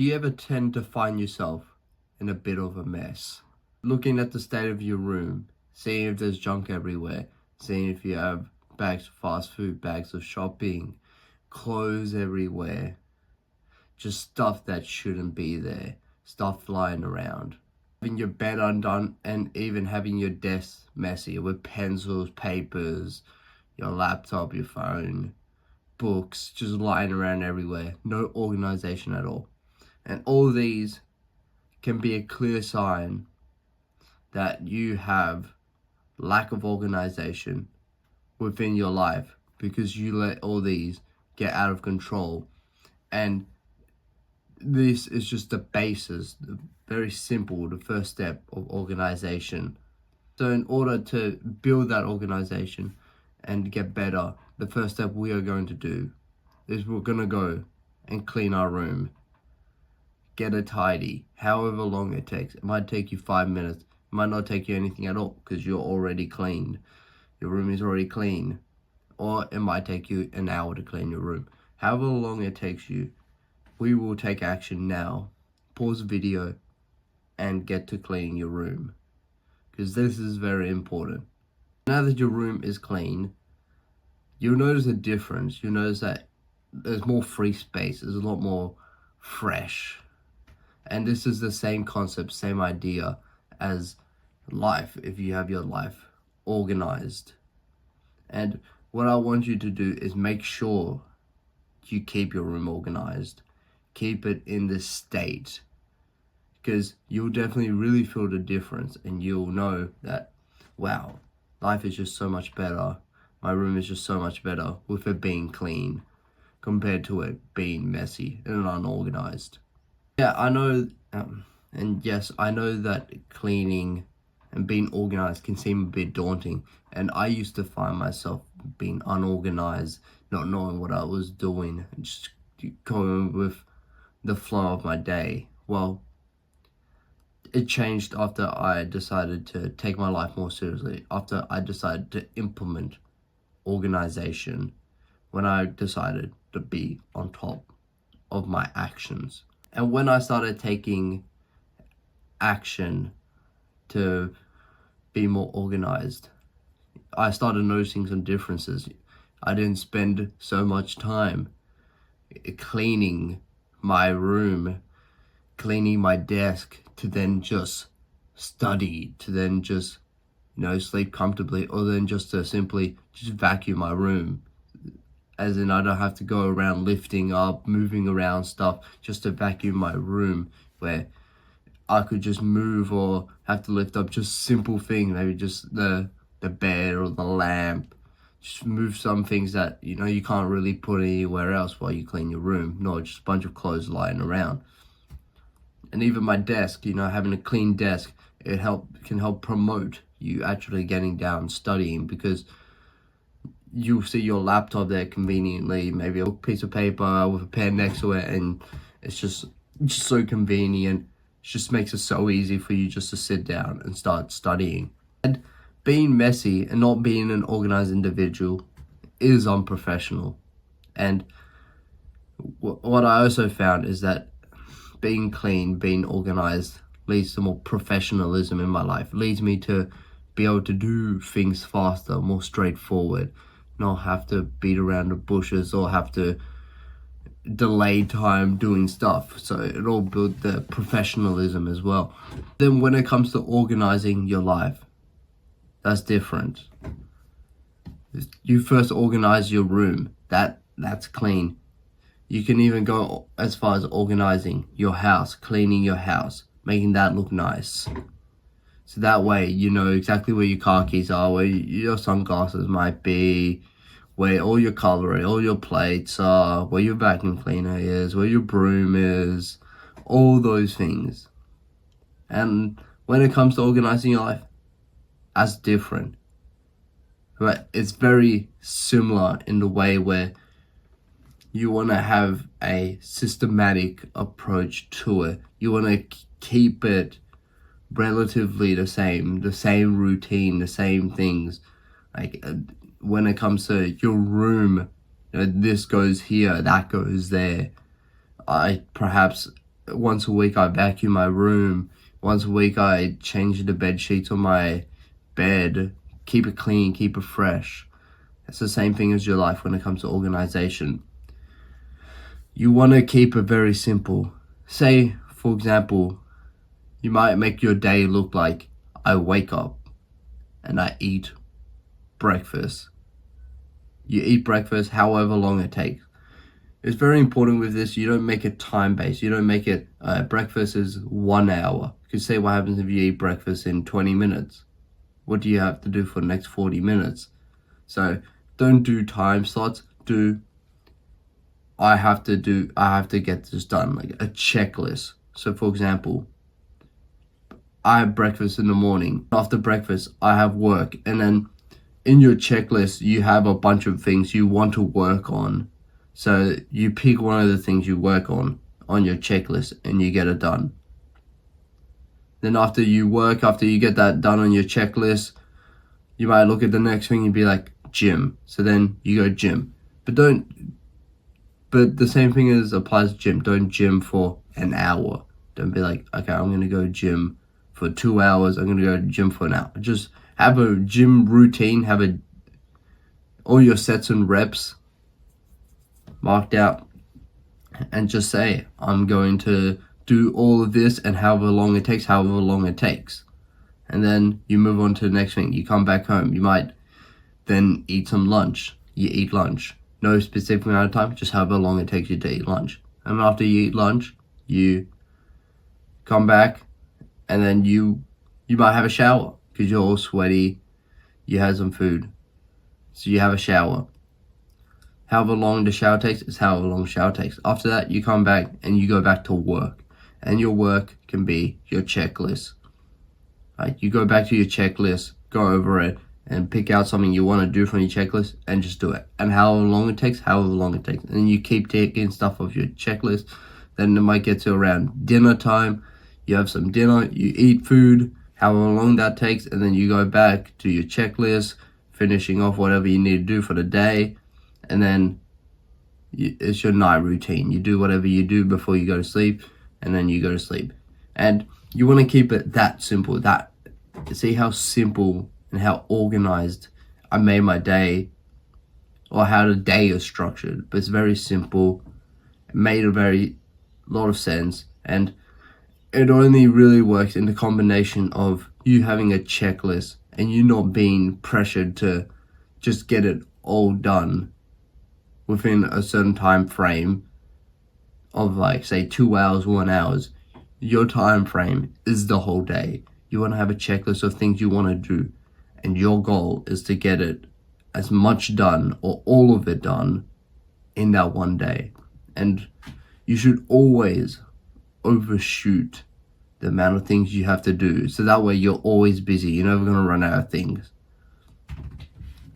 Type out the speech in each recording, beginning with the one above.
Do you ever tend to find yourself in a bit of a mess? Looking at the state of your room, seeing if there's junk everywhere, seeing if you have bags of fast food, bags of shopping, clothes everywhere, just stuff that shouldn't be there, stuff lying around. Having your bed undone and even having your desk messy with pencils, papers, your laptop, your phone, books just lying around everywhere. No organization at all. And all these can be a clear sign that you have lack of organization within your life because you let all these get out of control. And this is just the basis, very simple, the first step of organization. So in order to build that organization and get better, the first step we are going to do is we're going to go and clean our room. Get it tidy, however long it takes. It might take you 5 minutes. It might not take you anything at all because you're already cleaned. Your room is already clean. Or it might take you an hour to clean your room. However long it takes you, we will take action now. Pause the video and get to cleaning your room, because this is very important. Now that your room is clean, you'll notice a difference. You'll notice that there's more free space. There's a lot more fresh. And this is the same concept, same idea as life, if you have your life organized. And what I want you to do is make sure you keep your room organized. Keep it in this state, because you'll definitely really feel the difference and you'll know that, wow, life is just so much better. My room is just so much better with it being clean compared to it being messy and unorganized. Yeah, I know, and yes, I know that cleaning and being organized can seem a bit daunting. And I used to find myself being unorganized, not knowing what I was doing, and just going with the flow of my day. Well, it changed after I decided to take my life more seriously, after I decided to implement organization, when I decided to be on top of my actions. And when I started taking action to be more organized, I started noticing some differences. I didn't spend so much time cleaning my room, cleaning my desk, to then just study, to then just, sleep comfortably, or then just to simply just vacuum my room. As in, I don't have to go around lifting up, moving around stuff just to vacuum my room, where I could just move or have to lift up just simple things, maybe just the bed or the lamp. Just move some things that, you can't really put anywhere else while you clean your room. No, just a bunch of clothes lying around. And even my desk, having a clean desk, can help promote you actually getting down, studying, because you'll see your laptop there conveniently, maybe a piece of paper with a pen next to it, and it's just so convenient. It just makes it so easy for you just to sit down and start studying. And being messy and not being an organized individual is unprofessional. And what I also found is that being clean, being organized leads to more professionalism in my life, leads me to be able to do things faster, more straightforward, not have to beat around the bushes or have to delay time doing stuff. So it all built the professionalism as well. Then when it comes to organizing your life, that's different. You first organize your room. That's clean. You can even go as far as organizing your house, cleaning your house, making that look nice. So that way you know exactly where your car keys are, where your sunglasses might be, where all your cutlery, all your plates are, where your vacuum cleaner is, where your broom is, all those things. And when it comes to organizing your life, that's different. But it's very similar in the way where you want to have a systematic approach to it. You want to keep it relatively the same routine, the same things. Like when it comes to your room, this goes here, that goes there. I perhaps once a week I vacuum my room. Once a week I change the bed sheets on my bed, keep it clean, keep it fresh. It's the same thing as your life when it comes to organization. You want to keep it very simple. Say, for example, you might make your day look like I wake up and I eat breakfast. You eat breakfast however long it takes. It's very important with this, you don't make it time-based. You don't make it, breakfast is 1 hour. Because say what happens if you eat breakfast in 20 minutes? What do you have to do for the next 40 minutes? So don't do time slots, I have to get this done, like a checklist. So for example, I have breakfast in the morning. After breakfast, I have work. And then in your checklist, you have a bunch of things you want to work on. So you pick one of the things you work on your checklist and you get it done. Then after you get that done on your checklist, you might look at the next thing and be like, gym. So then you go gym. But the same thing applies to gym. Don't gym for an hour. Don't be like, okay, I'm going to go gym for 2 hours. I'm going to go gym for an hour. Just have a gym routine. All your sets and reps marked out. And just say, I'm going to do all of this and however long it takes. And then you move on to the next thing. You come back home. You might then eat some lunch. You eat lunch. No specific amount of time, just however long it takes you to eat lunch. And after you eat lunch, you come back and then you might have a shower because you're all sweaty. You had some food. So you have a shower. However long the shower takes is however long the shower takes. After that, you come back and you go back to work. And your work can be your checklist. Right? You go back to your checklist, go over it, and pick out something you want to do from your checklist and just do it. And however long it takes. And you keep taking stuff off your checklist. Then it might get to around dinner time. You have some dinner, you eat food, however long that takes, and then you go back to your checklist, finishing off whatever you need to do for the day. And then it's your night routine. You do whatever you do before you go to sleep, and then you go to sleep. And you want to keep it that simple. See how simple and how organized I made my day, or how the day is structured. But it's very simple. It made a lot of sense, and it only really works in the combination of you having a checklist and you not being pressured to just get it all done within a certain time frame of, like, say 2 hours, 1 hour. Your time frame is the whole day. You want to have a checklist of things you want to do, and your goal is to get it as much done or all of it done in that one day. And you should always overshoot the amount of things you have to do, so that way you're always busy. You're never going to run out of things.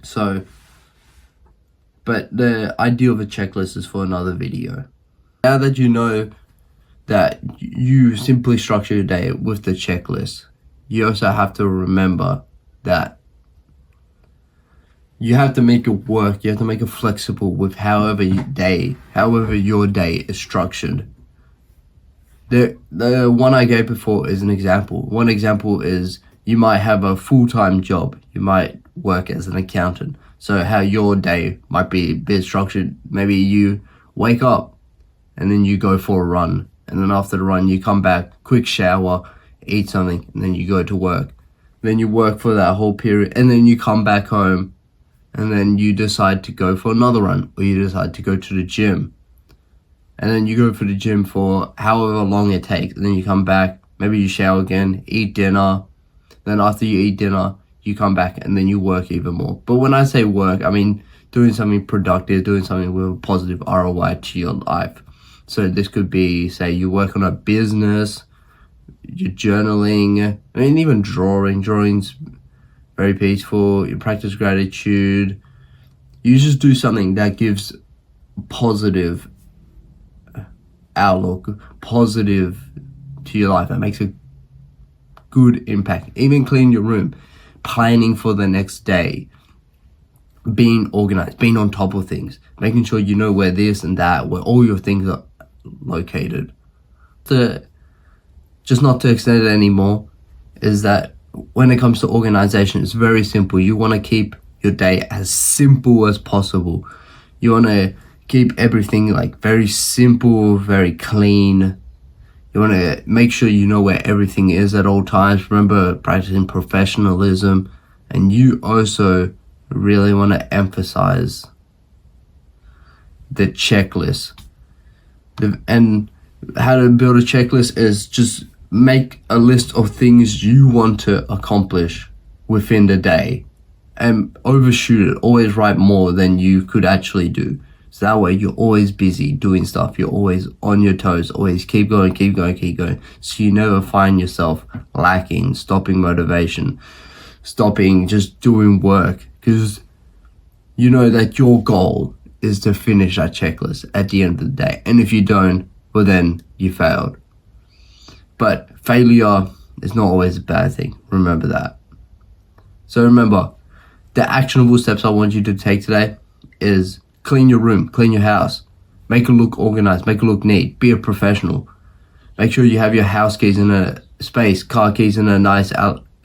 So, but the idea of a checklist is for another video. Now that you know that you simply structure your day with the checklist, you also have to remember that you have to make it work. You have to make it flexible with however your day is structured. The one I gave before is an example. One example is you might have a full-time job. You might work as an accountant. So how your day might be a bit structured. Maybe you wake up and then you go for a run. And then after the run, you come back, quick shower, eat something, and then you go to work. Then you work for that whole period, and then you come back home, and then you decide to go for another run, or you decide to go to the gym. And then you go for the gym for however long it takes, and then you come back, maybe you shower again, eat dinner. Then after you eat dinner, you come back, and then you work even more. But when I say work, I mean doing something productive, doing something with a positive ROI to your life. So this could be, say, you work on a business, you're journaling, I mean, even drawing's very peaceful. You practice gratitude. You just do something that gives positive outlook, positive to your life, that makes a good impact. Even clean your room, planning for the next day, being organized, being on top of things, making sure you know where this and that, where all your things are located. not to extend it anymore, is that when it comes to organization, it's very simple. You want to keep your day as simple as possible. You want to keep everything like very simple, very clean. You want to make sure you know where everything is at all times. Remember, practicing professionalism. And you also really want to emphasize the checklist. And how to build a checklist is just make a list of things you want to accomplish within the day and overshoot it. Always write more than you could actually do. So that way you're always busy doing stuff. You're always on your toes. Always keep going. So you never find yourself lacking, stopping motivation, stopping just doing work, because you know that your goal is to finish that checklist at the end of the day. And if you don't, well, then you failed. But failure is not always a bad thing. Remember that. So remember, the actionable steps I want you to take today is clean your room, clean your house, make it look organized, make it look neat, be a professional. Make sure you have your house keys in a space, car keys in a nice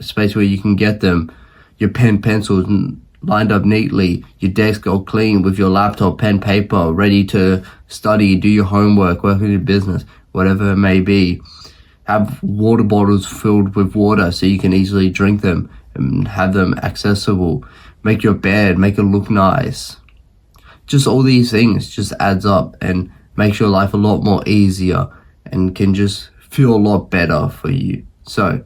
space where you can get them, your pen, pencils lined up neatly, your desk all clean with your laptop, pen, paper, ready to study, do your homework, work on your business, whatever it may be. Have water bottles filled with water so you can easily drink them and have them accessible. Make your bed, make it look nice. Just all these things just adds up and makes your life a lot more easier and can just feel a lot better for you. So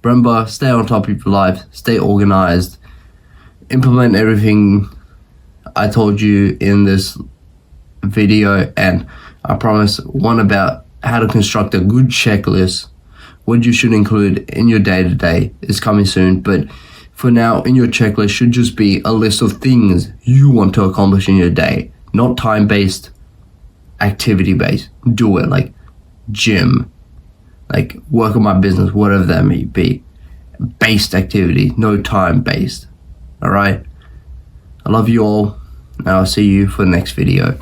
remember, stay on top of your life, stay organized, implement everything I told you in this video, and I promise one about how to construct a good checklist, what you should include in your day-to-day is coming soon. But for now, in your checklist should just be a list of things you want to accomplish in your day, not time-based, activity-based. Do it, like gym, like work on my business, whatever that may be. Based activity, no time-based. All right? I love you all, and I'll see you for the next video.